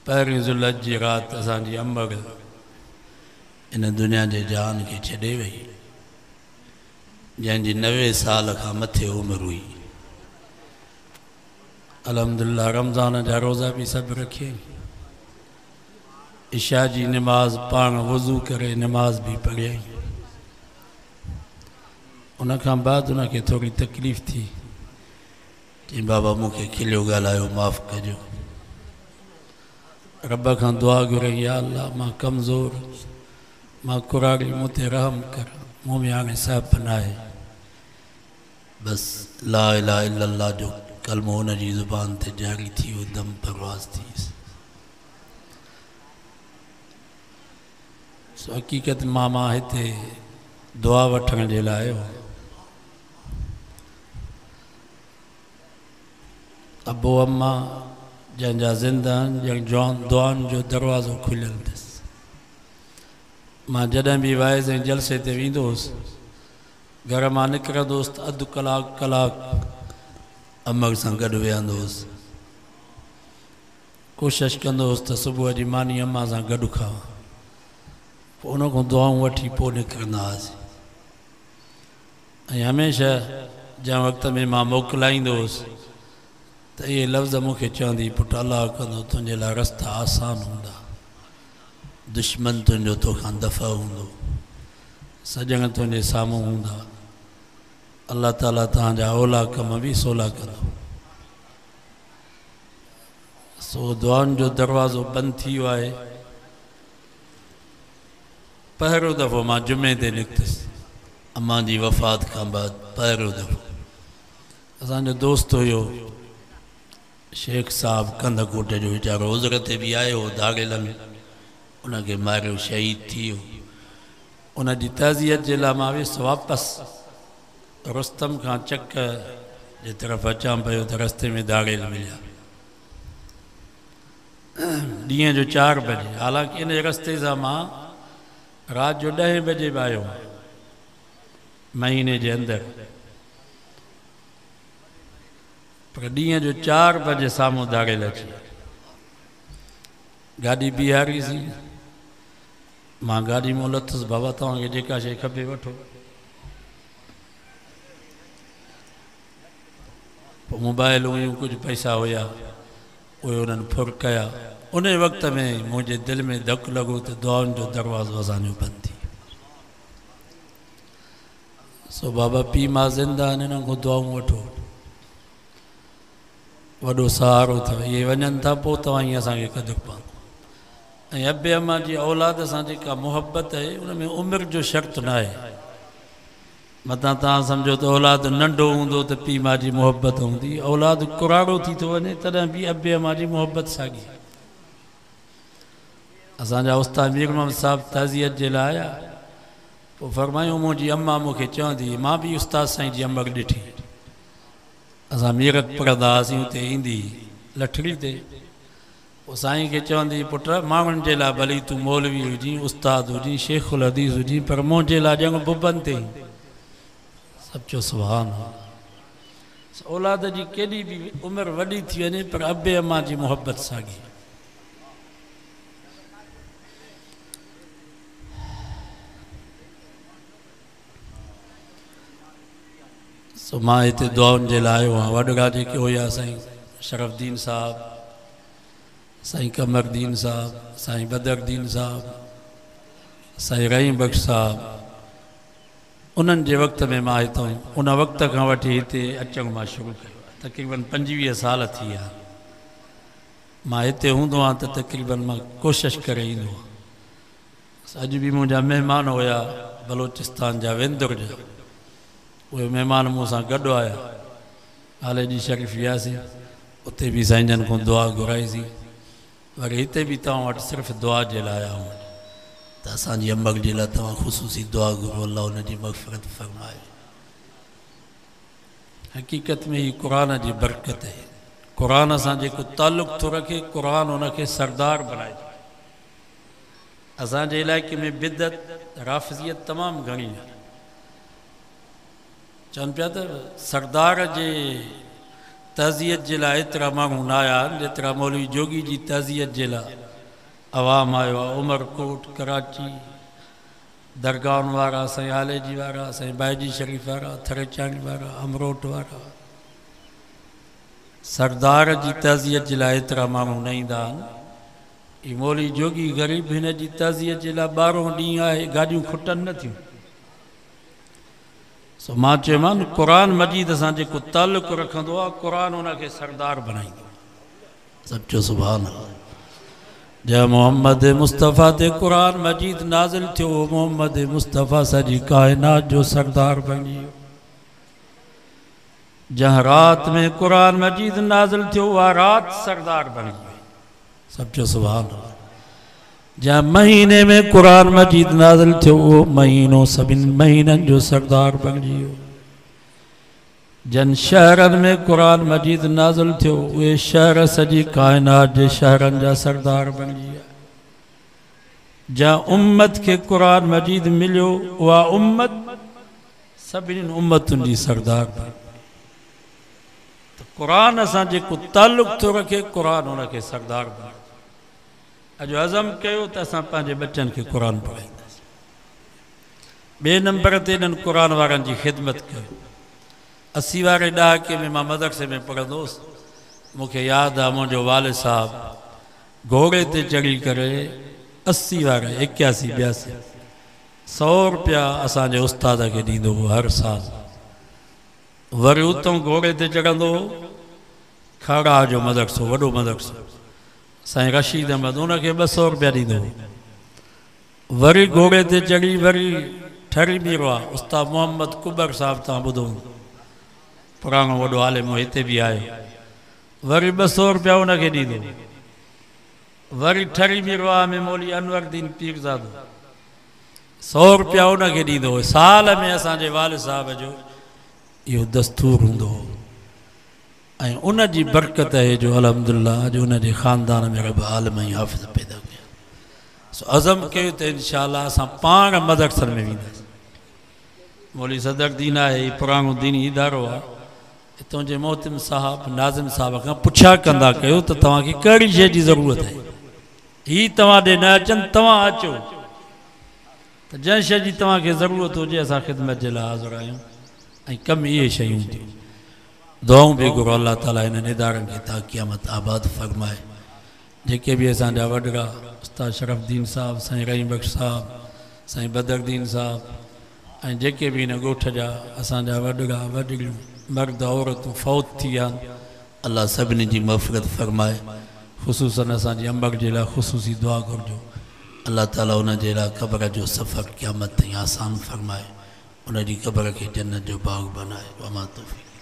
पहिरीं ज़ुल्हज जी राति असांजी अमर इन दुनिया जे जान खे छॾे वई, जंहिंजी 90 साल खां मथे उमिरि हुई। अल्हम्दुलिल्लाह रमज़ान जा रोज़ा भी सब रखे, इशा जी नमाज पाण वज़ू करे नमाज भी पढ़े। उन खां बाद उनखे थोड़ी तकलीफ़ थी, चई बाबा मूंखे खिलियो ॻाल्हायो माफ़ कजो। रब खां दुआ घुरई, या अल्लाह मां कमज़ोर, मां कुरारी, मूं ते रहम कर, मूं में हाणे साहब नाहे। बस ला इलाहा इल्लल्लाह जो कलमो हुन जी ज़ुबान ते जारी थी वियो, दम परवाज़ थी। सो हक़ीक़त मां हिते दुआ वठण जे लाइ आयो। अबो अम्मा जंहिंजा ज़िंदा आहिनि, जंहिं दुआनि जो दरवाज़ो खुलियल अथसि। मां जॾहिं बि वाइज़ ऐं जलसे ते वेंदो हुउसि, घर मां निकिरंदो हुउसि त अधु कलाकु अमर सां गॾु वेहंदो हुउसि। कोशिशि कंदो हुउसि त सुबुह जी मानी अम्मा सां गॾु खावां, पोइ उन खां दुआऊं वठी पोइ निकिरंदा हुआसीं। ऐं हमेशह जंहिं वक़्त में मां मोकिलाईंदो हुउसि त इहे लफ़्ज़ मूंखे चवंदी, पुटु अलाह कंदो तुंहिंजे लाइ रस्ता आसान हूंदा, दुश्मन तुंहिंजो तोखां दफ़ा हूंदो, सजण तुंहिंजे साम्हूं हूंदा, अल्लाह ताला तव्हांजा ओला कम बि सवला कंदो। सो दुआनि जो दरवाज़ो बंदि थी वियो आहे। पहिरियों दफ़ो मां जुमे ते निकितुसि, अम्मा जी वफ़ात खां बाद पहिरियों दफ़ो। असांजो दोस्त हुयो शेख साहब कंदकोट जो, वीचारो उज़र ते बि आयो दाग़िल में, उनखे मारियो, शहीद थी वियो। उन जी तज़ियत जे लाइ मां वियुसि वापसि रुस्तम खां चक जे तरफ़ अचां पियो त रस्ते में दाग़िल मिलिया। ॾींहं जो 4 बजे, हालांकि इन रस्ते सां मां राति जो 10 बजे बि आयो महीने जे अंदरि, पर ॾींहं जो 4 बजे साम्हूं दाग़िल अची गाॾी बीहारीसीं। मां गाॾी मां लथुसि, बाबा तव्हांखे जेका शइ खपे वठो। पोइ मोबाइल हुयूं, कुझु पैसा हुया, उहे उन्हनि फुर कया। उन वक़्त में मुंहिंजे दिलि में धकु लॻो त दुआनि जो दरवाज़ो असांजो बंदि थी। सो बाबा पीउ मां ज़िंदा आहिनि, हिननि खां दुआऊं वठो, वॾो सहारो अथव, इहे वञनि था पोइ तव्हां ईअं असांखे क़दुरु पाओ। ऐं अबे अम्मा जी औलाद सां जेका मुहबत आहे, उन में उमिरि जो शर्त न आहे। मतां तव्हां सम्झो त औलाद नंढो हूंदो त पीउ माउ जी मुहबत हूंदी, औलाद कुराड़ो थी थो वञे तॾहिं बि अबे अम्मा जी मुहबत साॻी। असांजा उस्ताद मीर मोहम्मद साहिबु ताज़ियत जे लाइ आया, पोइ फरमायूं मुंहिंजी अम्मा मूंखे चवंदी, मां बि उस्ताद साईं जी अमर ॾिठी। असां मीरत पढ़ंदा हुआसीं, उते ईंदी लठड़ी ते, पोइ साईं खे चवंदी, पुट माण्हुनि जे लाइ भली तूं मौलवी हुजी, उस्ताद हुजी, शेखुल हदीस हुजी, पर मुंहिंजे लाइ ॼण बुबनि ते। सभु चयो सुभान अल्लाह। औलाद जी केॾी बि उमिरि वॾी थी वञे, पर अबे अम्मा जी मुहबत साॻी। सो मां हिते दुआउनि जे लाइ आयो आहियां। वॾड़ा जेके हुया साईं शरफ़दीन साहिबु, साईं कमरदीन साहिबु, साईं बदरदीन साहिबु, साईं रहीम बख़्श साहिबु, उन्हनि जे वक़्त में मां हितां उन वक़्त खां वठी हिते अचण मां शुरू कयो। तक़रीबन 25 साल थी विया मां हिते हूंदो आहियां, त तक़रीबन मां कोशिशि करे ईंदो आहियां। अॼु बि मुंहिंजा महिमान हुया बलोचिस्तान जा, वेंदुर जा, उहे महिमान मूं सां गॾु आया। हाले जी शरीफ़ वियासीं, उते बि साईं जन खां दुआ घुराईसीं। वरी हिते बि तव्हां वटि सिर्फ़ु दुआ जे लाइ आया आहियूं, त असांजी अमर जे लाइ तव्हां ख़ुशूसी दुआ घुरो, अल्लाह हुनजी मग़फ़िरत फ़रमाए। हक़ीक़त में ही क़ुरान जी बरकत आहे। क़ुरान सां जेको ताल्लुक़ थो रखे, क़ुरान हुनखे सरदार बणाए थो। असांजे इलाइक़े में बिदत राफ़िज़ियत तमामु घणी आहे। चवनि पिया त सरदार जे तज़ियत जे लाइ एतिरा माण्हू न आया जेतिरा मौलवी जोगी जी तज़ियत जे लाइ अवाम आयो आहे। उमरकोट, कराची, दरगाहनि वारा, साईं आले जी वारा, साईं बाइजी शरीफ़ वारा, थरेचाणी वारा, अमरोट वारा, सरदार जी तज़ियत जे लाइ एतिरा माण्हू न ईंदा आहिनि। ही मौलवी जोगी ग़रीब हिन जी तज़ियत जे लाइ 12 ॾींहं आहे, गाॾियूं खुटनि नथियूं। सो मां चयोमांनि क़ुरान मजीद सां जेको ताल्लुक़ रखंदो आहे, क़ुरान उनखे सरदार बणाईंदो। सचो सुभान अल्लाह। जंहिं मोहम्मद मुस्तफ़ा ते क़ुरान मजीद नाज़िल थियो, मोहम्मद मुस्तफ़ा सॼी काइनात जो सरदार बणी वियो। जंहिं रात में क़ुरान मजीद नाज़िल थियो, उहा रात सरदार बणी वई। सचो सुभान अल्लाह। जंहिं महीने में क़ुरान मजीद नाज़िल थियो, उहो महीनो सभिनी महीननि जो सरदार बणिजी वियो। जन शहरनि में क़ुरान मजीद नाज़िल थियो, उहे शहर सॼी काइनात जे शहरनि जा सरदार बणिजी विया। जंहिं उम्मत खे क़ुरान मजीद मिलियो, उहा उम्मत सभिनी उम्मतुनि जी सरदार बणी। त क़ुरान सां जेको ताल्लुक़ थो रखे, क़ुरान उनखे सरदार बणे। अॼु अज़म कयो त असां पंहिंजे बच्चनि खे क़ुरान पढ़ाईंदासीं। ॿिए नंबर ते इन्हनि क़ुरान वारनि जी ख़िदमत कयो। 80 वारे ॾहाके में मां मदरसे में पढ़ंदो हुउसि। मूंखे यादि आहे मुंहिंजो वालिद साहबु घोड़े ते चढ़ी करे 80 वारे 81 82 100 रुपया असांजे उस्ताद खे ॾींदो हुओ हर साल। वरी उतां घोड़े ते चढ़ंदो हो, खाड़ा जो मदरसो, वॾो मदरसो, साईं रशीद अहमद, उनखे 200 रुपया ॾींदो हो। वरी घोड़े ते चढ़ी वरी ठरी बीरो आहे उस्ताद मोहम्मद कुबर साहब, तव्हां ॿुधो पुराणो वॾो आलिम हिते बि आयो। वरी 200 रुपया उनखे ॾींदो। वरी ठरी बीरो आहे में मौली अनवरदीन पीरज़ादो, 100 रुपया उनखे ॾींदो हो। साल में असांजे वालिद साहब जो इहो दस्तूर हूंदो हो। ऐं उन जी बरकत है जो अल्हम्दुलिल्लाह अॼु उनजे ख़ानदान में रब आलिम ऐं हाफ़िज़ पैदा कया। सो अज़म कयो त इंशाअल्लाह असां पाण मदरसनि में वेंदासीं। मौली सदर दीन आहे, पुराणो दीनी इदारो आहे। हितां जे मोहतिम साहब, नाज़िम साहब खां पुछा कंदा कयो त तव्हांखे कहिड़ी शइ जी ज़रूरत आहे, ही तव्हां ॾे न अचनि, तव्हां अचो त जंहिं शइ जी तव्हांखे ज़रूरत हुजे असां ख़िदमत जे लाइ हाज़िर आहियूं। ऐं कमु इहे शयूं थियूं। दुआऊं बि घुरो अल्लाह ताला इन्हनि इदारनि खे ता क़यामत आबाद फ़रमाए। जेके बि असांजा वॾरा उस्ताद शरफ़दीन साहब, साईं रहीम बख़्श साहब, साईं बदरदीन साहब, ऐं जेके बि हिन ॻोठ जा असांजा वॾरा वॾड़ियूं मर्द औरतूं फ़ौत थी विया आहिनि, अल्लाह सभिनी जी मग़फ़िरत फ़रमाए। ख़ुसूसन असांजी अम्बर जे लाइ ख़ुसूसी दुआ घुरिजो। अल्लाह ताला उन जे लाइ क़ब्र जो सफ़र क़यामत ताईं आसान फ़रमाए, उन जी क़ब्र खे जन्नत जो बाग़ बनाए। वमा तौफ़ीक़